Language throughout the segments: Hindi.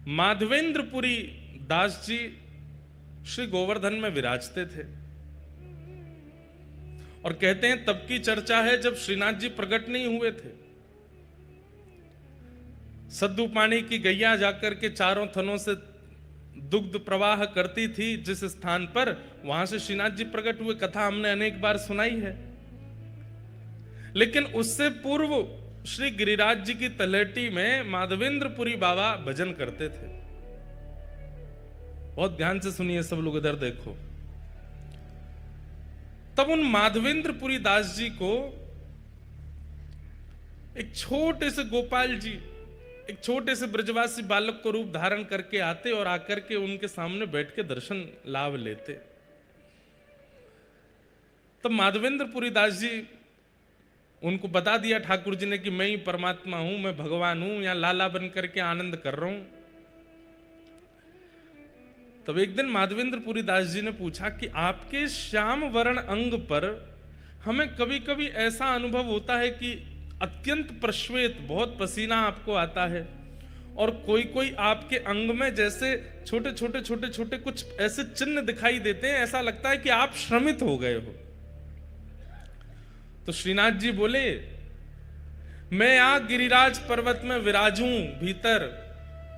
माधवेंद्रपुरी दास जी श्री गोवर्धन में विराजते थे और कहते हैं तब की चर्चा है जब श्रीनाथ जी प्रकट नहीं हुए थे। सद्दू पानी की गैया जाकर के चारों थनों से दुग्ध प्रवाह करती थी जिस स्थान पर, वहां से श्रीनाथ जी प्रकट हुए। कथा हमने अनेक बार सुनाई है। लेकिन उससे पूर्व श्री गिरिराज जी की तलहटी में माधवेंद्रपुरी बाबा भजन करते थे। बहुत ध्यान से सुनिए सब लोग, इधर देखो। तब उन माधवेंद्रपुरी दास जी को एक छोटे से गोपाल जी, एक छोटे से ब्रजवासी बालक को रूप धारण करके आते और आकर के उनके सामने बैठ के दर्शन लाभ लेते। तब माधवेंद्रपुरी दास जी उनको बता दिया ठाकुर जी ने कि मैं ही परमात्मा हूं, मैं भगवान हूं, यहां लाला बन करके आनंद कर रहा हूं। तब एक दिन माधवेंद्रपुरी दास जी ने पूछा कि आपके श्याम वर्ण अंग पर हमें कभी कभी ऐसा अनुभव होता है कि अत्यंत प्रश्वेत, बहुत पसीना आपको आता है, और कोई कोई आपके अंग में जैसे छोटे छोटे छोटे छोटे कुछ ऐसे चिन्ह दिखाई देते हैं, ऐसा लगता है कि आप श्रमित हो गए हो। तो श्रीनाथ जी बोले, मैं यहां गिरिराज पर्वत में विराजूं भीतर,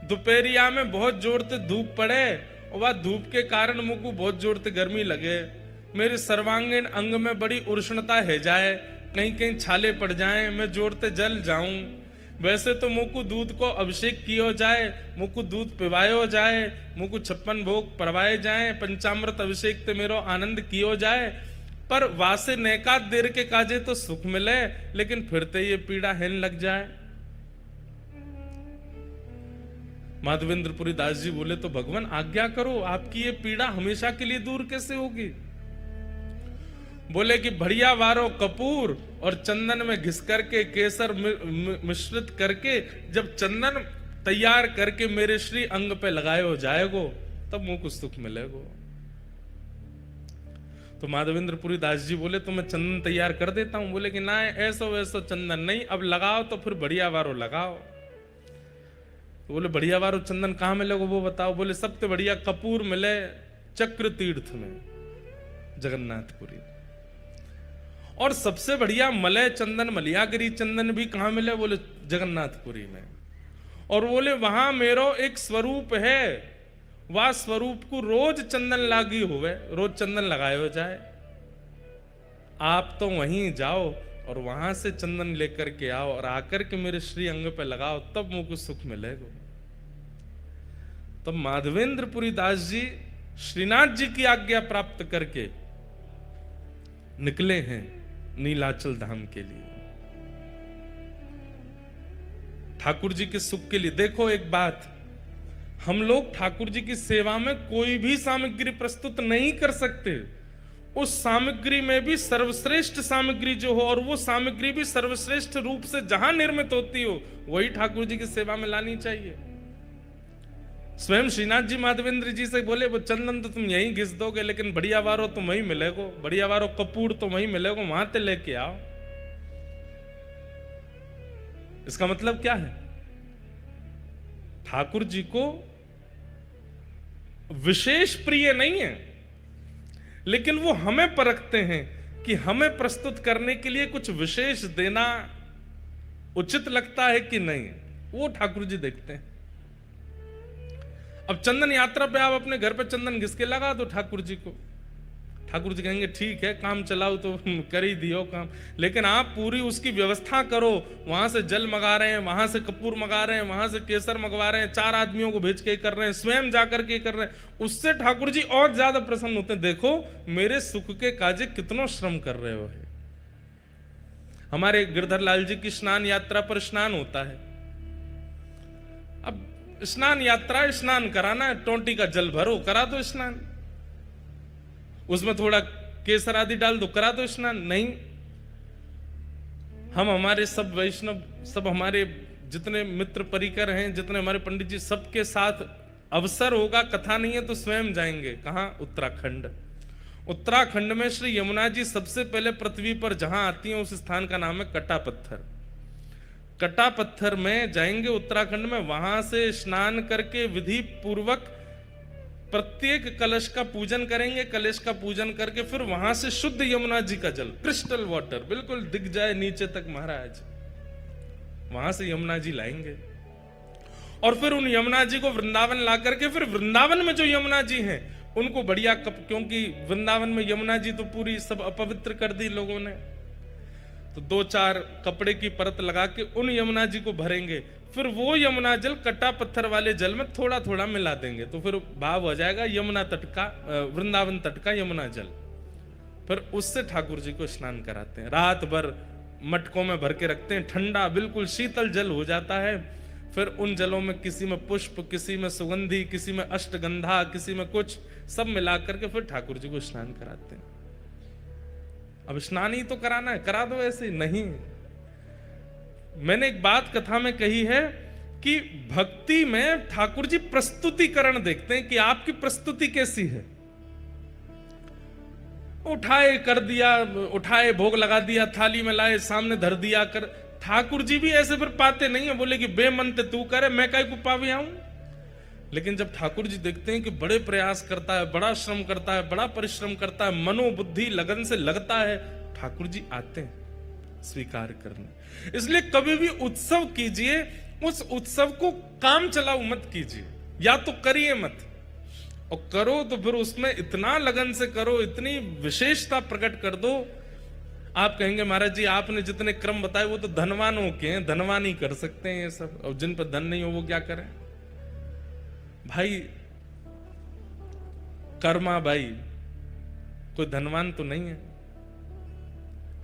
दोपहरिया में बहुत जोर से धूप पड़े और वह धूप के कारण मुझको बहुत जोर से गर्मी लगे, मेरे सर्वांगीण अंग में बड़ी उष्णता है जाए, कहीं कहीं छाले पड़ जाएं, मैं जोर से जल जाऊं। वैसे तो मुझको दूध को अभिषेक किया जाए, मुझको दूध पिवायो जाए, मुझको 56 भोग परवाए जाए, पंचामृत अभिषेक से मेरो आनंद कियो जाए, पर वासे नैकात देर के काजे तो सुख मिले, लेकिन फिर तो ये पीड़ा हेन लग जाए। माधवेंद्रपुरी दास जी बोले, तो भगवान आज्ञा करो, आपकी ये पीड़ा हमेशा के लिए दूर कैसे होगी? बोले कि बढ़िया वारो कपूर और चंदन में घिस करके केसर मिश्रित करके जब चंदन तैयार करके मेरे श्री अंग पे लगाए हो जाएगो, तब मुझे कुछ सुख मिलेगो। तो माधवेंद्रपुरी दास जी बोले, तो मैं चंदन तैयार कर देता हूं। बोले कि ना, ऐसो वैसो चंदन नहीं, अब लगाओ तो फिर बढ़िया वारो लगाओ। तो बोले बढ़िया वारो चंदन कहां मिलेगा वो बताओ। बोले सबसे बढ़िया कपूर मिले चक्र तीर्थ में, जगन्नाथपुरी। और सबसे बढ़िया मलय चंदन, मलियागिरी चंदन भी कहां मिले? बोले जगन्नाथपुरी में। और बोले वहां मेरो एक स्वरूप है, वह स्वरूप को रोज चंदन लागी हुए, रोज चंदन लगाए हो जाए। आप तो वहीं जाओ और वहां से चंदन लेकर के आओ और आकर के मेरे श्री अंग पे लगाओ, तब मुझको सुख मिलेगा। तब माधवेंद्रपुरी दास जी श्रीनाथ जी की आज्ञा प्राप्त करके निकले हैं नीलाचल धाम के लिए, ठाकुर जी के सुख के लिए। देखो एक बात, हम लोग ठाकुर जी की सेवा में कोई भी सामग्री प्रस्तुत नहीं कर सकते। उस सामग्री में भी सर्वश्रेष्ठ सामग्री जो हो, और वो सामग्री भी सर्वश्रेष्ठ रूप से जहां निर्मित होती हो, वही ठाकुर जी की सेवा में लानी चाहिए। स्वयं श्रीनाथ जी माधवेंद्र जी से बोले, वो चंदन तो तुम यहीं घिस दोगे, लेकिन बढ़िया वारो तो वहीं मिलेगो, बढ़िया वारो कपूर तो वहीं मिलेगो, वहां से लेके आओ। इसका मतलब क्या है? ठाकुर जी को विशेष प्रिय नहीं है, लेकिन वो हमें परखते हैं कि हमें प्रस्तुत करने के लिए कुछ विशेष देना उचित लगता है कि नहीं, वो ठाकुर जी देखते हैं। अब चंदन यात्रा पे आप अपने घर पे चंदन घिस के लगा दो ठाकुर जी को, ठाकुर जी कहेंगे ठीक है, काम चलाओ तो कर ही दियो काम, लेकिन आप पूरी उसकी व्यवस्था करो, वहां से जल मंगा रहे हैं, वहां से कपूर मंगा रहे हैं, वहां से केसर मंगवा रहे हैं, 4 आदमियों को भेज के कर रहे हैं, स्वयं जाकर के कर रहे हैं, उससे ठाकुर जी और ज्यादा प्रसन्न होते हैं। देखो मेरे सुख के काजे कितना श्रम कर रहे हो। हमारे गिरधर लाल जी की स्नान यात्रा पर स्नान होता है। अब स्नान यात्रा, स्नान कराना, टोंटी का जल भरो, करा दो स्नान, उसमें थोड़ा केसर आदि डाल दो, करा दो स्नान। नहीं, हम हमारे सब वैष्णव, सब हमारे जितने मित्र परिकर हैं, जितने हमारे पंडित जी, सबके साथ अवसर होगा, कथा नहीं है तो स्वयं जाएंगे। कहां? उत्तराखंड। उत्तराखंड में श्री यमुना जी सबसे पहले पृथ्वी पर जहां आती हैं, उस स्थान का नाम है कटा पत्थर। कटा पत्थर में जाएंगे उत्तराखंड में, वहां से स्नान करके विधि पूर्वक प्रत्येक कलश का पूजन करेंगे। कलश का पूजन करके फिर वहां से शुद्ध यमुना जी का जल, क्रिस्टल वाटर, बिल्कुल दिख जाए नीचे तक महाराज, वहां से यमुना जी लाएंगे। और फिर उन यमुना जी को वृंदावन ला करके फिर वृंदावन में जो यमुना जी हैं उनको बढ़िया क्योंकि वृंदावन में यमुना जी तो पूरी सब अपवित्र कर दी लोगों ने, तो 2-4 कपड़े की परत लगा के उन यमुना जी को भरेंगे। फिर वो यमुना जल कटा पत्थर वाले जल में थोड़ा थोड़ा मिला देंगे, तो फिर भाव हो जाएगा यमुना तट का, वृंदावन तट का यमुना जल। फिर उससे ठाकुर जी को स्नान कराते हैं, रात भर मटकों में भर के रखते हैं, ठंडा बिल्कुल शीतल जल हो जाता है। फिर उन जलों में किसी में पुष्प, किसी में सुगंधी, किसी में अष्टगंधा, किसी में कुछ, सब मिला करके फिर ठाकुर जी को स्नान कराते हैं। अब स्नान ही तो कराना है, करा दो ऐसे नहीं। मैंने एक बात कथा में कही है कि भक्ति में ठाकुर जी प्रस्तुतिकरण देखते हैं कि आपकी प्रस्तुति कैसी है। उठाए कर दिया, उठाए भोग लगा दिया, थाली में लाए सामने धर दिया कर, ठाकुर जी भी ऐसे फिर पाते नहीं है, बोले कि बेमंत तू करे, मैं काहे को पावे आऊं। लेकिन जब ठाकुर जी देखते हैं कि बड़े प्रयास करता है, बड़ा श्रम करता है, बड़ा परिश्रम करता है, मनोबुद्धि लगन से लगता है, ठाकुर जी आते हैं स्वीकार करने। इसलिए कभी भी उत्सव कीजिए, उस उत्सव को काम चलाओ मत कीजिए, या तो करिए मत, और करो तो फिर उसमें इतना लगन से करो, इतनी विशेषता प्रकट कर दो। आप कहेंगे महाराज जी आपने जितने क्रम बताए वो तो धनवानों के हैं, धनवान ही कर सकते हैं ये सब, और जिन पर धन नहीं हो वो क्या करें। भाई कर्मा भाई कोई धनवान तो नहीं है,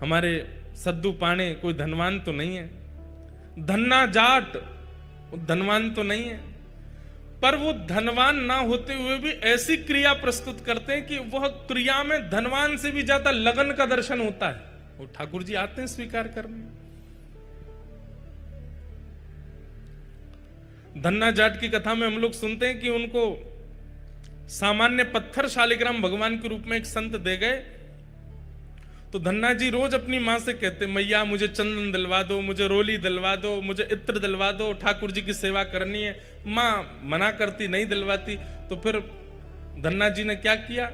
हमारे सद्दू पाणे कोई धनवान तो नहीं है, धन्ना जाट धनवान तो नहीं है, पर वो धनवान ना होते हुए भी ऐसी क्रिया प्रस्तुत करते हैं कि वह क्रिया में धनवान से भी ज्यादा लगन का दर्शन होता है। वो ठाकुर जी आते हैं स्वीकार करने। धन्ना जाट की कथा में हम लोग सुनते हैं कि उनको सामान्य पत्थर शालिग्राम भगवान के रूप में एक संत दे गए, तो धन्ना जी रोज अपनी मां से कहते, मैया मुझे चंदन दिलवा दो, मुझे रोली दिलवा दो, मुझे इत्र दिलवा दो, ठाकुर जी की सेवा करनी है। मां मना करती, नहीं दिलवाती। तो फिर धन्ना जी ने क्या किया,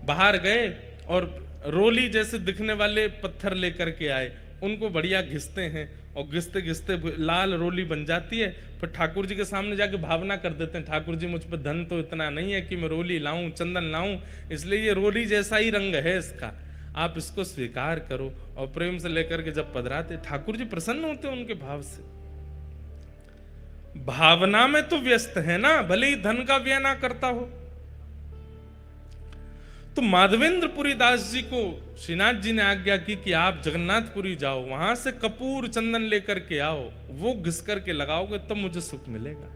बाहर गए और रोली जैसे दिखने वाले पत्थर लेकर के आए, उनको बढ़िया घिसते हैं, और घिसते घिसते लाल रोली बन जाती है। फिर ठाकुर जी के सामने जाके भावना कर देते हैं, ठाकुर जी मुझ पर धन तो इतना नहीं है कि मैं रोली लाऊं, चंदन लाऊं, इसलिए ये रोली जैसा ही रंग है इसका, आप इसको स्वीकार करो। और प्रेम से लेकर के जब पधराते, ठाकुर जी प्रसन्न होते हैं उनके भाव से। भावना में तो व्यस्त है ना, भले ही धन का व्यय ना करता हो। तो माधवेंद्रपुरी दास जी को श्रीनाथ जी ने आज्ञा की कि आप जगन्नाथपुरी जाओ, वहां से कपूर चंदन लेकर के आओ, वो घिस करके लगाओगे तब मुझे सुख मिलेगा।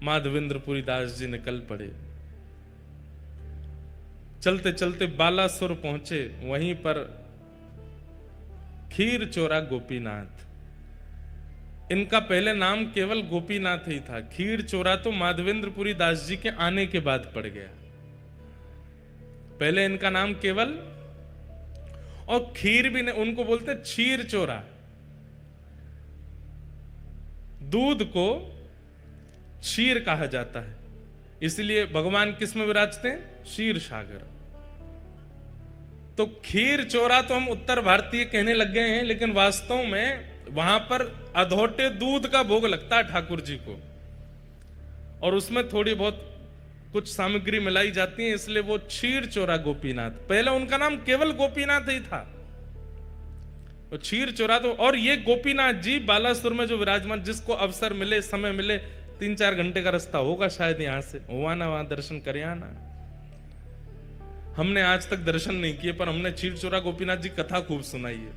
माधवेंद्रपुरी दास जी निकल पड़े, चलते चलते बालासुर पहुंचे, वहीं पर खीर चोरा गोपीनाथ, इनका पहले नाम केवल गोपीनाथ ही था, खीर चोरा तो माधवेंद्रपुरी दास जी के आने के बाद पड़ गया, पहले इनका नाम केवल, और खीर भी नहीं, उनको बोलते क्षीर चोरा। दूध को क्षीर कहा जाता है, इसलिए भगवान किस में विराजते हैं, क्षीर सागर। तो खीर चोरा तो हम उत्तर भारतीय कहने लग गए हैं, लेकिन वास्तव में वहां पर अधोटे दूध का भोग लगता है ठाकुर जी को, और उसमें थोड़ी बहुत कुछ सामग्री मिलाई जाती है, इसलिए वो क्षीर चोरा गोपीनाथ। पहले उनका नाम केवल गोपीनाथ ही था, तो क्षीर चोरा तो। और ये गोपीनाथ जी बालासुर में जो विराजमान, जिसको अवसर मिले, समय मिले, 3-4 घंटे का रास्ता होगा शायद यहां से, हुआ ना वहां दर्शन करे आना। हमने आज तक दर्शन नहीं किए, पर हमने क्षीर चोरा गोपीनाथ जी कथा खूब सुनाई है,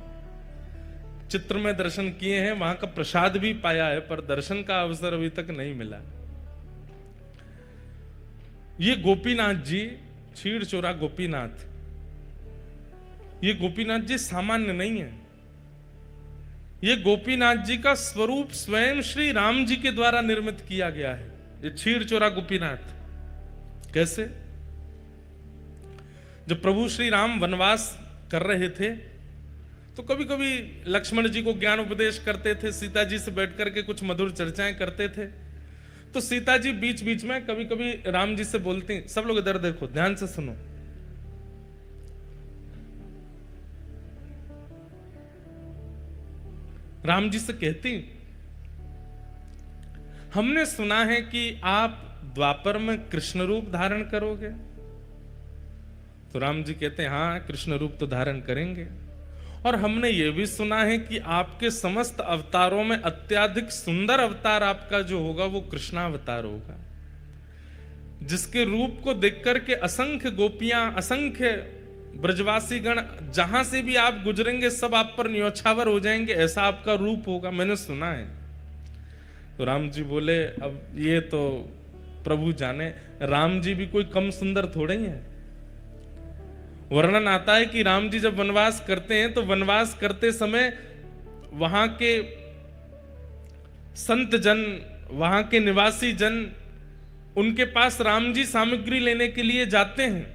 चित्र में दर्शन किए हैं, वहां का प्रसाद भी पाया है, पर दर्शन का अवसर अभी तक नहीं मिला। ये गोपीनाथ जी, क्षीर चोरा गोपीनाथ, ये गोपीनाथ जी सामान्य नहीं है, ये गोपीनाथ जी का स्वरूप स्वयं श्री राम जी के द्वारा निर्मित किया गया है, ये क्षीर चोरा गोपीनाथ। कैसे? जब प्रभु श्री राम वनवास कर रहे थे, तो कभी कभी लक्ष्मण जी को ज्ञान उपदेश करते थे, सीता जी से बैठ करके कुछ मधुर चर्चाएं करते थे। तो सीता जी बीच बीच में कभी कभी राम जी से बोलती, सब लोग इधर देखो, ध्यान से सुनो। राम जी से कहती, हमने सुना है कि आप द्वापर में कृष्ण रूप धारण करोगे। तो राम जी कहते हैं, हाँ कृष्ण रूप तो धारण करेंगे, और हमने ये भी सुना है कि आपके समस्त अवतारों में अत्यधिक सुंदर अवतार आपका जो होगा वो कृष्णावतार होगा, जिसके रूप को देख करके असंख्य गोपियां, असंख्य ब्रजवासी गण जहां से भी आप गुजरेंगे सब आप पर न्योछावर हो जाएंगे, ऐसा आपका रूप होगा, मैंने सुना है। तो राम जी बोले, अब ये तो प्रभु जाने, राम जी भी कोई कम सुंदर थोड़े ही है। वर्णन आता है कि राम जी जब वनवास करते हैं तो वनवास करते समय वहां के संत जन, वहां के निवासी जन, उनके पास राम जी सामग्री लेने के लिए जाते हैं।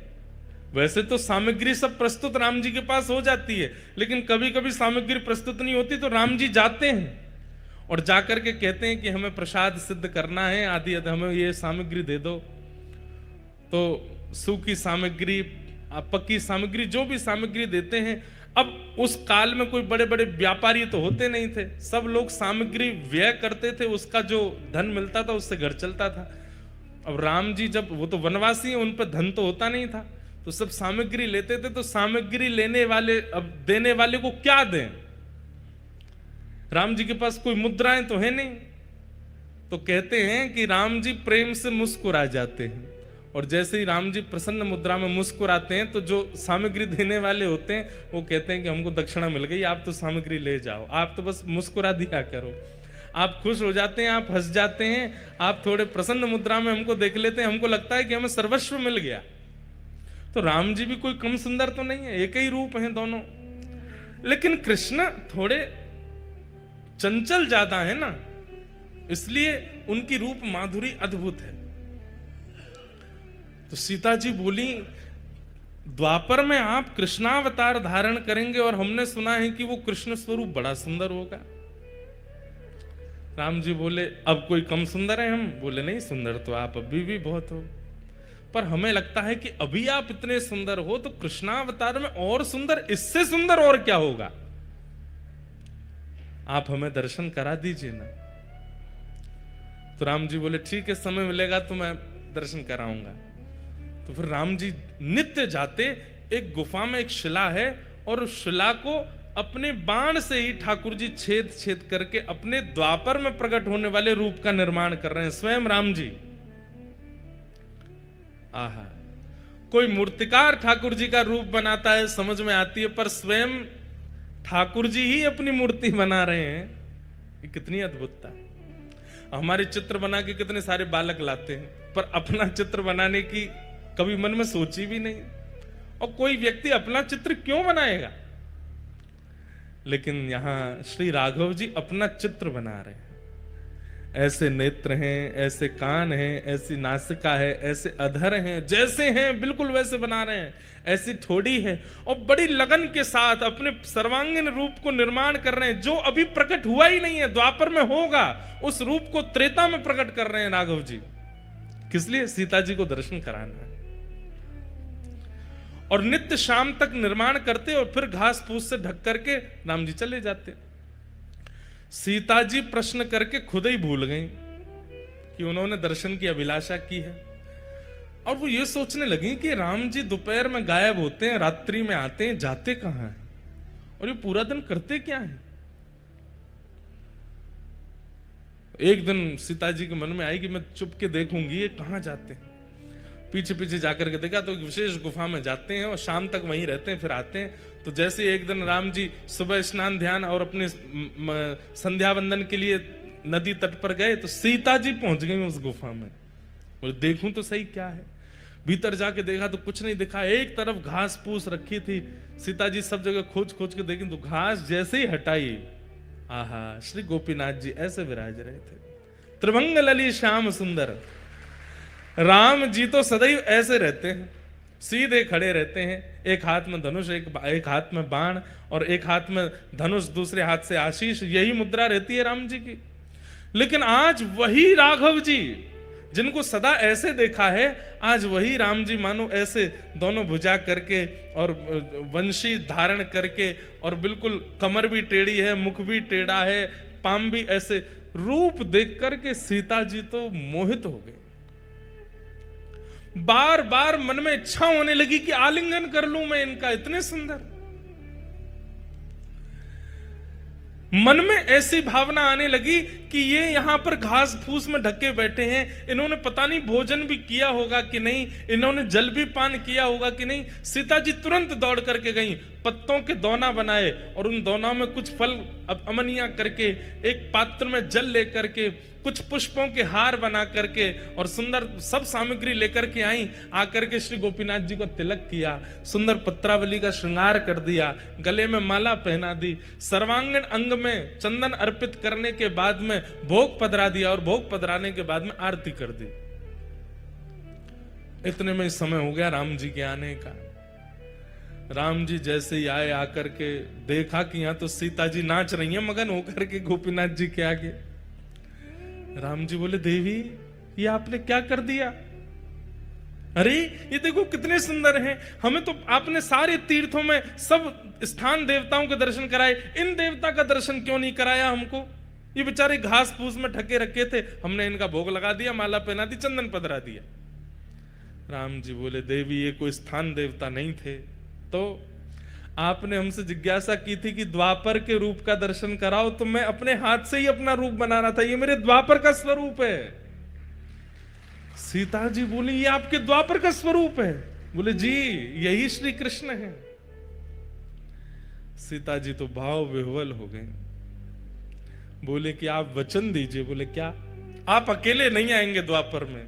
वैसे तो सामग्री सब प्रस्तुत राम जी के पास हो जाती है, लेकिन कभी कभी सामग्री प्रस्तुत नहीं होती, तो राम जी जाते हैं और जाकर के कहते हैं कि हमें प्रसाद सिद्ध करना है, आदि हमें ये सामग्री दे दो। तो सूखी सामग्री, पक्की सामग्री, जो भी सामग्री देते हैं। अब उस काल में कोई बड़े बड़े व्यापारी तो होते नहीं थे, सब लोग सामग्री व्यय करते थे, उसका जो धन मिलता था उससे घर चलता था। अब राम जी जब, वो तो वनवासी हैं, उन पर धन तो होता नहीं था, तो सब सामग्री लेते थे। तो सामग्री लेने वाले, अब देने वाले को क्या दें? राम जी के पास कोई मुद्राएं तो है नहीं, तो कहते हैं कि राम जी प्रेम से मुस्कुरा जाते हैं, और जैसे ही राम जी प्रसन्न मुद्रा में मुस्कुराते हैं तो जो सामग्री देने वाले होते हैं वो कहते हैं कि हमको दक्षिणा मिल गई, आप तो सामग्री ले जाओ, आप तो बस मुस्कुरा दिया करो। आप खुश हो जाते हैं, आप हंस जाते हैं, आप थोड़े प्रसन्न मुद्रा में हमको देख लेते हैं, हमको लगता है कि हमें सर्वस्व मिल गया। तो राम जी भी कोई कम सुंदर तो नहीं है, एक ही रूप हैं दोनों, लेकिन कृष्ण थोड़े चंचल ज्यादा है ना, इसलिए उनकी रूप माधुरी अद्भुत है। तो सीता जी बोली, द्वापर में आप कृष्णावतार धारण करेंगे और हमने सुना है कि वो कृष्ण स्वरूप बड़ा सुंदर होगा। राम जी बोले, अब कोई कम सुंदर है हम? बोले नहीं, सुंदर तो आप अभी भी बहुत हो, पर हमें लगता है कि अभी आप इतने सुंदर हो तो कृष्णावतार में और सुंदर, इससे सुंदर और क्या होगा? आप हमें दर्शन करा दीजिए ना। तो राम जी बोले, ठीक है, समय मिलेगा तो मैं दर्शन कराऊंगा। तो फिर राम जी नित्य जाते, एक गुफा में एक शिला है, और उस शिला को अपने बाण से ही ठाकुर जी छेद छेद करके अपने द्वापर में प्रकट होने वाले रूप का निर्माण कर रहे हैं, स्वयं राम जी। आहा, कोई मूर्तिकार ठाकुर जी का रूप बनाता है समझ में आती है, पर स्वयं ठाकुर जी ही अपनी मूर्ति बना रहे हैं, ये कितनी अद्भुतता। हमारे चित्र बना के कितने सारे बालक लाते हैं, पर अपना चित्र बनाने की कभी मन में सोची भी नहीं। और कोई व्यक्ति अपना चित्र क्यों बनाएगा? लेकिन यहां श्री राघव जी अपना चित्र बना रहे हैं। ऐसे नेत्र हैं, ऐसे कान हैं, ऐसी नासिका है, ऐसे अधर हैं, जैसे हैं बिल्कुल वैसे बना रहे हैं, ऐसी ठोड़ी है, और बड़ी लगन के साथ अपने सर्वांगीण रूप को निर्माण कर रहे हैं, जो अभी प्रकट हुआ ही नहीं है, द्वापर में होगा, उस रूप को त्रेता में प्रकट कर रहे हैं राघव जी। किस लिए? सीता जी को दर्शन कराना है। और नित्य शाम तक निर्माण करते और फिर घास फूस से ढक करके राम जी चले जाते। सीता जी प्रश्न करके खुद ही भूल गई कि उन्होंने दर्शन की अभिलाषा की है, और वो ये सोचने लगी कि राम जी दोपहर में गायब होते हैं, रात्रि में आते हैं, जाते कहां हैं, और ये पूरा दिन करते क्या हैं। एक दिन सीता जी के मन में आई कि मैं चुप के देखूंगी ये कहां जाते हैं। पीछे पीछे जाकर के देखा तो एक विशेष गुफा में जाते हैं और शाम तक वहीं रहते हैं, फिर आते हैं। तो जैसे एक दिन राम जी सुबह स्नान ध्यान और अपने संध्या वंदन के लिए नदी तट पर गए, तो सीता जी पहुंच गई उस गुफा में। बोले देखूं तो सही क्या है। भीतर जाके देखा तो कुछ नहीं दिखा, एक तरफ घास फूस रखी थी। सीता जी सब जगह खोज खोज के देखी तो घास जैसे ही हटाई, आहा, श्री गोपीनाथ जी ऐसे विराज रहे थे, त्रिभंग लली श्याम सुंदर। राम जी तो सदैव ऐसे रहते हैं, सीधे खड़े रहते हैं, एक हाथ में धनुष, एक हाथ में बाण, और एक हाथ में धनुष, दूसरे हाथ से आशीष। यही मुद्रा रहती है राम जी की। लेकिन आज वही राघव जी जिनको सदा ऐसे देखा है, आज वही राम जी मानो ऐसे दोनों भुजा करके और वंशी धारण करके, और बिल्कुल कमर भी टेढ़ी है, मुख भी टेढ़ा है, पाम भी ऐसे, रूप देख करके सीता जी तो मोहित हो गए। बार बार मन में इच्छा होने लगी कि आलिंगन कर लूं मैं इनका, इतने सुंदर। मन में ऐसी भावना आने लगी कि ये यहां पर घास फूस में ढके बैठे हैं, इन्होंने पता नहीं भोजन भी किया होगा कि नहीं, इन्होंने जल भी पान किया होगा कि नहीं। सीता जी तुरंत दौड़ करके गई, पत्तों के दोना बनाए और उन दोनों में कुछ फल अमनिया करके, एक पात्र में जल लेकर के, कुछ पुष्पों के हार बना करके और सुंदर सब सामग्री लेकर के आई। आकर के श्री गोपीनाथ जी को तिलक किया, सुंदर पत्रावली का श्रृंगार कर दिया, गले में माला पहना दी, सर्वांगीण अंग में चंदन अर्पित करने के बाद में भोग पधरा दिया, और भोग पधराने के बाद में आरती कर दी। इतने में समय हो गया राम जी के आने का। राम जी जैसे ही आए, आकर के देखा कि यहां तो सीता जी नाच रही हैं मगन होकर के गोपीनाथ जी के आगे। राम जी बोले, देवी ये आपने क्या कर दिया? अरे ये देखो कितने सुंदर हैं, हमें तो आपने सारे तीर्थों में सब स्थान देवताओं के दर्शन कराए, इन देवता का दर्शन क्यों नहीं कराया हमको? ये बेचारे घास फूस में ढके रखे थे, हमने इनका भोग लगा दिया, माला पहना दी, चंदन पधरा दिया। राम जी बोले, देवी ये कोई स्थान देवता नहीं थे, तो आपने हमसे जिज्ञासा की थी कि द्वापर के रूप का दर्शन कराओ, तो मैं अपने हाथ से ही अपना रूप बना रहा था, ये मेरे द्वापर का स्वरूप है। सीता जी बोली, ये आपके द्वापर का स्वरूप है? बोले जी यही श्री कृष्ण है। सीता जी तो भाव विह्वल हो गए, बोले कि आप वचन दीजिए। बोले क्या? आप अकेले नहीं आएंगे द्वापर में,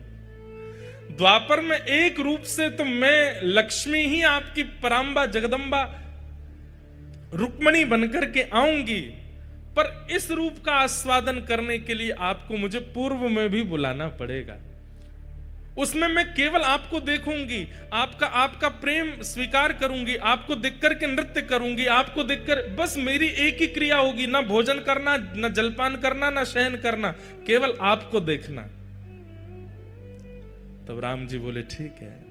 द्वापर में एक रूप से तो मैं लक्ष्मी ही आपकी पराम्बा जगदम्बा रुक्मणी बनकर के आऊंगी, पर इस रूप का आस्वादन करने के लिए आपको मुझे पूर्व में भी बुलाना पड़ेगा। उसमें मैं केवल आपको देखूंगी, आपका प्रेम स्वीकार करूंगी, आपको देखकर के नृत्य करूंगी, आपको देखकर बस मेरी एक ही क्रिया होगी, ना भोजन करना, ना जलपान करना, ना शयन करना, केवल आपको देखना। तब राम जी बोले, ठीक है,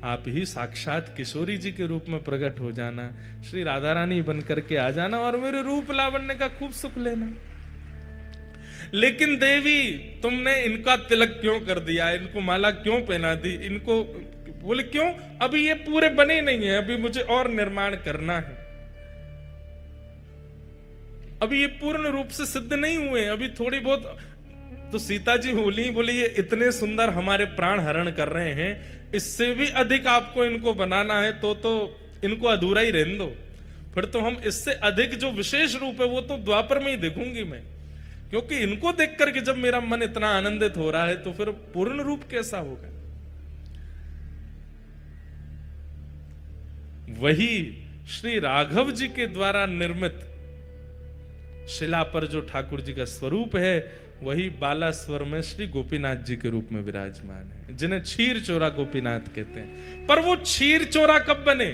आप ही साक्षात किशोरी जी के रूप में प्रकट हो जाना, श्री राधा रानी बन करके आ जाना और मेरे रूप लावण्य का खूब सुख लेना। लेकिन देवी तुमने इनका तिलक क्यों कर दिया, इनको माला क्यों पहना दी, इनको? बोले क्यों? अभी ये पूरे बने नहीं है, अभी मुझे और निर्माण करना है, अभी ये पूर्ण रूप से सिद्ध नहीं हुए, अभी थोड़ी बहुत। तो सीता जी बोली ये इतने सुंदर हमारे प्राण हरण कर रहे हैं, इससे भी अधिक आपको इनको बनाना है तो इनको अधूरा ही रहने दो, फिर तो हम इससे अधिक जो विशेष रूप है वो तो द्वापर में ही देखूंगी मैं, क्योंकि इनको देख करके जब मेरा मन इतना आनंदित हो रहा है तो फिर पूर्ण रूप कैसा होगा। वही श्री राघव जी के द्वारा निर्मित शिला पर जो ठाकुर जी का स्वरूप है, वही बालास्वर में श्री गोपीनाथ जी के रूप में विराजमान है, जिन्हें क्षीर चोरा गोपीनाथ कहते हैं। पर वो क्षीर चोरा कब बने?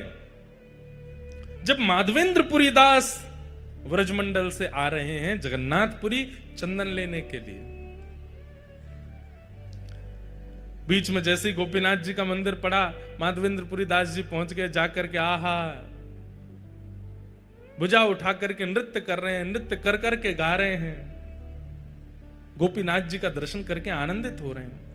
जब माधवेंद्रपुरी दास व्रजमंडल से आ रहे हैं जगन्नाथपुरी चंदन लेने के लिए। बीच में जैसे ही गोपीनाथ जी का मंदिर पड़ा, माधवेंद्रपुरी दास जी पहुंच गए, जाकर के आहा भुजा उठा करके नृत्य कर रहे हैं, नृत्य कर करके गा रहे हैं, गोपीनाथ जी का दर्शन करके आनंदित हो रहे हैं।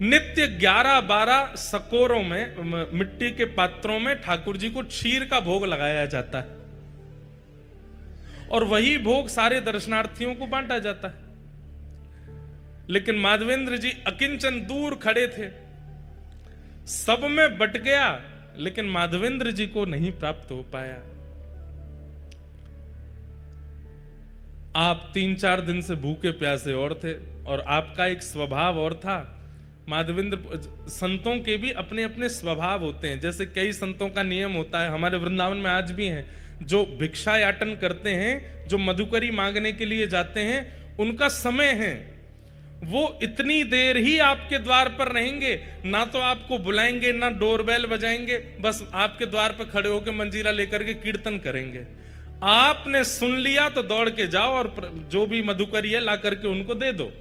नित्य 11-12 सकोरों में, मिट्टी के पात्रों में ठाकुर जी को क्षीर का भोग लगाया जाता है और वही भोग सारे दर्शनार्थियों को बांटा जाता है। लेकिन माधवेंद्र जी अकिंचन दूर खड़े थे, सब में बट गया, लेकिन माधवेंद्र जी को नहीं प्राप्त हो पाया। आप 3-4 दिन से भूखे प्यासे और थे, और आपका एक स्वभाव और था। माधवेंद्र संतों के भी अपने अपने स्वभाव होते हैं, जैसे कई संतों का नियम होता है, हमारे वृंदावन में आज भी हैं, जो भिक्षा याटन करते हैं, जो मधुकरी मांगने के लिए जाते हैं, उनका समय है, वो इतनी देर ही आपके द्वार पर रहेंगे, ना तो आपको बुलाएंगे ना डोरबेल बजाएंगे, बस आपके द्वार पर खड़े होकर मंजीरा लेकर के कीर्तन करेंगे। आपने सुन लिया तो दौड़ के जाओ और जो भी मधुकरी है ला करके उनको दे दो।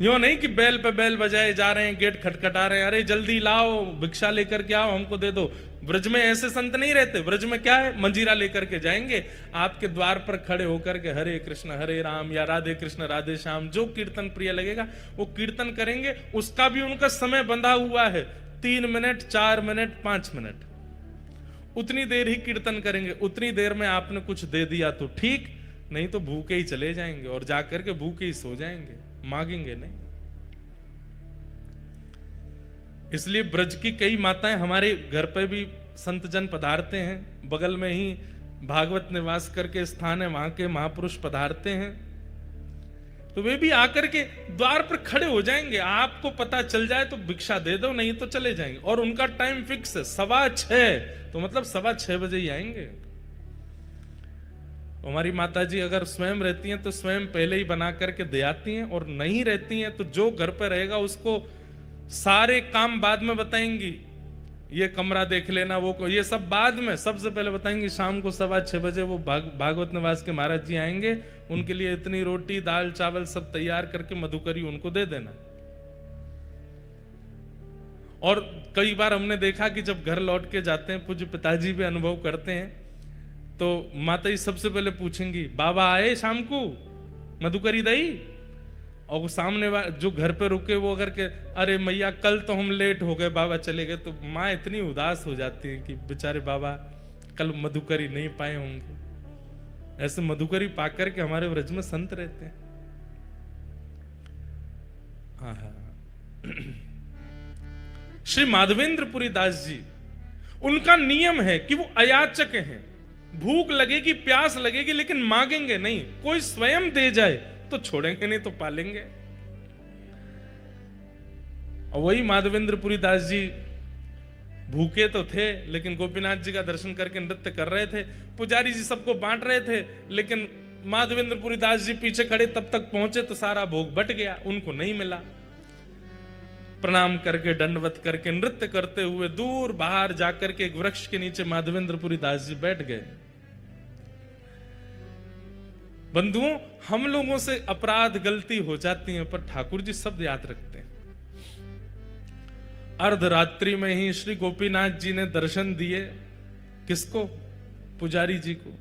यो नहीं कि बैल पे बैल बजाए जा रहे हैं, गेट खटखटा रहे हैं, अरे जल्दी लाओ भिक्षा लेकर के आओ हमको दे दो। ब्रज में ऐसे संत नहीं रहते। ब्रज में क्या है, मंजीरा लेकर के जाएंगे, आपके द्वार पर खड़े होकर के हरे कृष्ण हरे राम या राधे कृष्ण राधे श्याम, जो कीर्तन प्रिय लगेगा वो कीर्तन करेंगे। उसका भी उनका समय बंधा हुआ है, 3 मिनट 4 मिनट 5 मिनट, उतनी देर ही कीर्तन करेंगे। उतनी देर में आपने कुछ दे दिया तो ठीक, नहीं तो भूखे ही चले जाएंगे और जाकर के भूखे ही सो जाएंगे, मांगेंगे नहीं। इसलिए ब्रज की कई माताएं हमारे घर पे भी संत जन पधारते हैं, बगल में ही भागवत निवास करके स्थान है, वहां के महापुरुष पधारते हैं, तो वे भी आकर के द्वार पर खड़े हो जाएंगे। आपको पता चल जाए तो भिक्षा दे दो, नहीं तो चले जाएंगे। और उनका टाइम फिक्स है 6:15, तो मतलब 6:15 बजे ही आएंगे। हमारी माता जी अगर स्वयं रहती हैं तो स्वयं पहले ही बना करके दे आती हैं, और नहीं रहती हैं तो जो घर पर रहेगा उसको सारे काम बाद में बताएंगी। ये कमरा देख लेना, वो ये सब बाद में, सबसे पहले बताएंगी शाम को 6:15 बजे वो भागवत निवास के महाराज जी आएंगे, उनके लिए इतनी रोटी दाल चावल सब तैयार करके मधुकरी उनको दे देना। और कई बार हमने देखा कि जब घर लौट के जाते हैं, पूज्य पिताजी भी अनुभव करते हैं, तो माता जी सबसे पहले पूछेंगी बाबा आए शाम को मधुकरी दई, और वो सामने जो घर पे रुके वो अगर के अरे मैया कल तो हम लेट हो गए बाबा चले गए, तो माँ इतनी उदास हो जाती है कि बेचारे बाबा कल मधुकरी नहीं पाए होंगे। ऐसे मधुकरी पाकर के हमारे व्रज में संत रहते हैं। श्री माधवेंद्रपुरी दास जी, उनका नियम है कि वो अयाचक हैं, भूख लगेगी प्यास लगेगी लेकिन मांगेंगे नहीं। कोई स्वयं दे जाए तो छोड़ेंगे, नहीं तो पालेंगे। और वही माधवेंद्रपुरी दास जी भूखे तो थे लेकिन गोपीनाथ जी का दर्शन करके नृत्य कर रहे थे। पुजारी जी सबको बांट रहे थे, लेकिन माधवेंद्रपुरी दास जी पीछे खड़े, तब तक पहुंचे तो सारा भोग बट गया, उनको नहीं मिला। प्रणाम करके दंडवत करके नृत्य करते हुए दूर बाहर जाकर के एक वृक्ष के नीचे माधवेंद्रपुरी दास जी बैठ गए। बंधुओं, हम लोगों से अपराध गलती हो जाती है, पर ठाकुर जी शब्द याद रखते हैं। अर्धरात्रि में ही श्री गोपीनाथ जी ने दर्शन दिए, किसको? पुजारी जी को।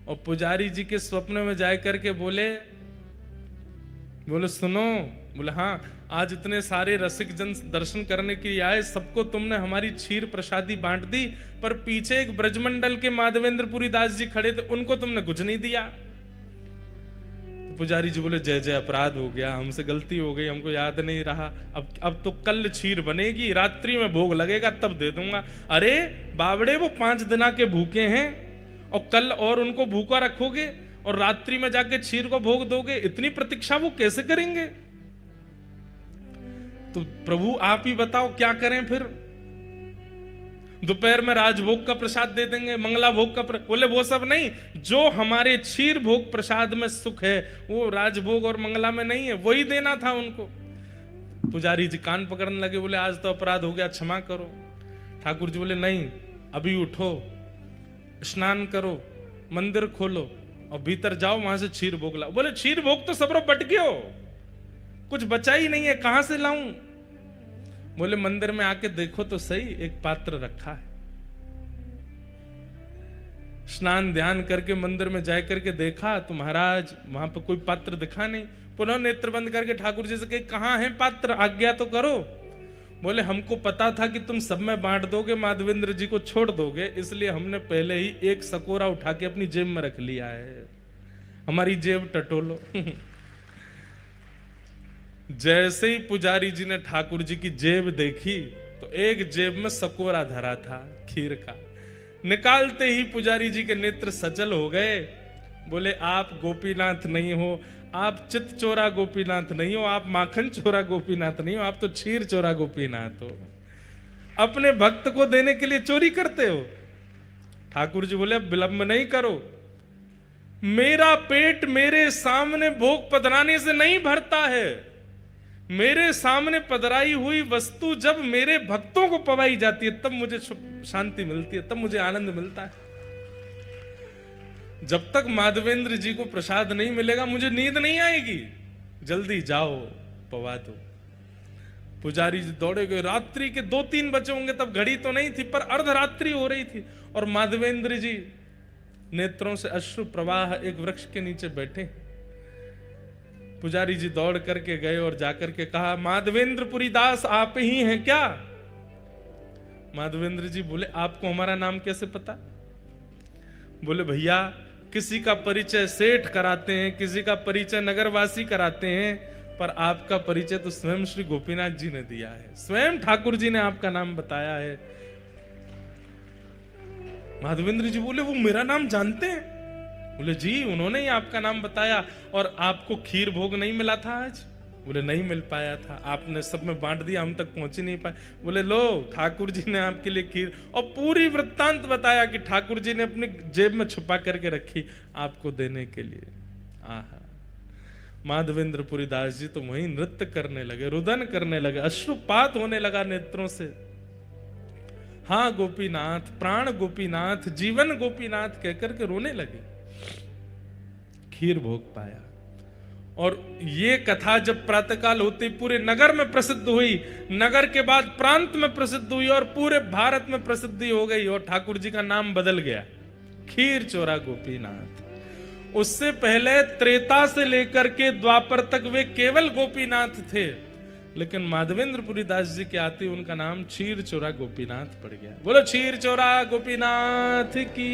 और पुजारी जी के स्वप्न में जाकर के बोले सुनो, बोले हाँ, आज इतने सारे रसिक जन दर्शन करने के लिए आए, सबको तुमने हमारी क्षीर प्रसादी बांट दी, पर पीछे एक ब्रजमंडल के माधवेंद्रपुरी दास जी खड़े थे, उनको तुमने कुछ नहीं दिया। पुजारी जी बोले जय जय, अपराध हो गया, हमसे गलती हो गई, हमको याद नहीं रहा। अब तो कल क्षीर बनेगी, रात्रि में भोग लगेगा तब दे दूंगा। अरे बावड़े, वो 5 दिन के भूखे हैं और कल और उनको भूखा रखोगे और रात्रि में जाके क्षीर को भोग दोगे, इतनी प्रतीक्षा वो कैसे करेंगे? तो प्रभु आप ही बताओ क्या करें फिर? दोपहर में राजभोग का प्रसाद दे देंगे, मंगला भोग का बोले वो सब नहीं, जो हमारे क्षीर भोग प्रसाद में सुख है वो राजभोग और मंगला में नहीं है, वही देना था उनको। पुजारी जी कान पकड़ने लगे, बोले आज तो अपराध हो गया, क्षमा करो। ठाकुर जी बोले नहीं, अभी उठो, स्नान करो, मंदिर खोलो और भीतर जाओ, वहां से क्षीर भोग लाओ। बोले क्षीर भोग तो सब बट गयो, कुछ बचा ही नहीं है, कहां से लाऊं? बोले मंदिर में आके देखो तो सही, एक पात्र रखा है। स्नान ध्यान करके मंदिर में जाकर करके देखा तो महाराज वहां पर कोई पात्र दिखा नहीं। पुनः नेत्र बंद करके ठाकुर जी से कहे कहां है पात्र, आज्ञा तो करो। बोले हमको पता था कि तुम सब में बांट दोगे, माधवेंद्र जी को छोड़ दोगे, इसलिए हमने पहले ही एक सकोरा उठा के अपनी जेब में रख लिया है। हमारी जेब टटोलो। जैसे ही पुजारी जी ने ठाकुर जी की जेब देखी तो एक जेब में सकोरा धरा था खीर का। निकालते ही पुजारी जी के नेत्र सचल हो गए। बोले आप गोपीनाथ नहीं हो, आप चित चोरा गोपीनाथ नहीं हो, आप माखन चोरा गोपीनाथ नहीं हो, आप तो क्षीर चोरा गोपीनाथ हो। अपने भक्त को देने के लिए चोरी करते हो। ठाकुर जी बोले अब विलंब नहीं करो, मेरा पेट मेरे सामने भोग पधराने से नहीं भरता है। मेरे सामने पधराई हुई वस्तु जब मेरे भक्तों को पवाई जाती है तब मुझे शांति मिलती है, तब मुझे आनंद मिलता है। जब तक माधवेंद्र जी को प्रसाद नहीं मिलेगा मुझे नींद नहीं आएगी। जल्दी जाओ पवा दो। पुजारी जी दौड़े गए। रात्रि के 2-3 बजे होंगे, तब घड़ी तो नहीं थी पर अर्धरात्रि हो रही थी और माधवेंद्र जी नेत्रों से अश्रु प्रवाह एक वृक्ष के नीचे बैठे। पुजारी जी दौड़ करके गए और जाकर के कहा, माधवेंद्रपुरी दास आप ही हैं क्या? माधवेंद्र जी बोले, आपको हमारा नाम कैसे पता? बोले, भैया किसी का परिचय सेठ कराते हैं, किसी का परिचय नगरवासी कराते हैं, पर आपका परिचय तो स्वयं श्री गोपीनाथ जी ने दिया है, स्वयं ठाकुर जी ने आपका नाम बताया है। माधवेंद्र जी बोले, वो मेरा नाम जानते हैं? बोले, जी उन्होंने ही आपका नाम बताया। और आपको खीर भोग नहीं मिला था आज? बोले, नहीं मिल पाया था, आपने सब में बांट दिया, हम तक पहुंच ही नहीं पाए। बोले, लो ठाकुर जी ने आपके लिए खीर, और पूरी वृत्तांत बताया कि ठाकुर जी ने अपनी जेब में छुपा करके रखी आपको देने के लिए। आहा, माधवेंद्रपुरी दास जी तो वहीं नृत्य करने लगे, रुदन करने लगे, अश्रुपात होने लगा नेत्रों से। हाँ गोपीनाथ, प्राण गोपीनाथ, जीवन गोपीनाथ कहकर के रोने लगे। खीर भोग पाया। और ये कथा जब प्रातःकाल होते पूरे नगर में प्रसिद्ध हुई, नगर के बाद प्रांत में प्रसिद्ध हुई और पूरे भारत में प्रसिद्धि हो गई और ठाकुर जी का नाम बदल गया, खीर चोरा गोपीनाथ। उससे पहले त्रेता से लेकर के द्वापर तक वे केवल गोपीनाथ थे, लेकिन माधवेंद्रपुरी दास जी के आते उनका नाम क्षीर चोरा गोपीनाथ पड़ गया। बोलो क्षीर चोरा गोपीनाथ की।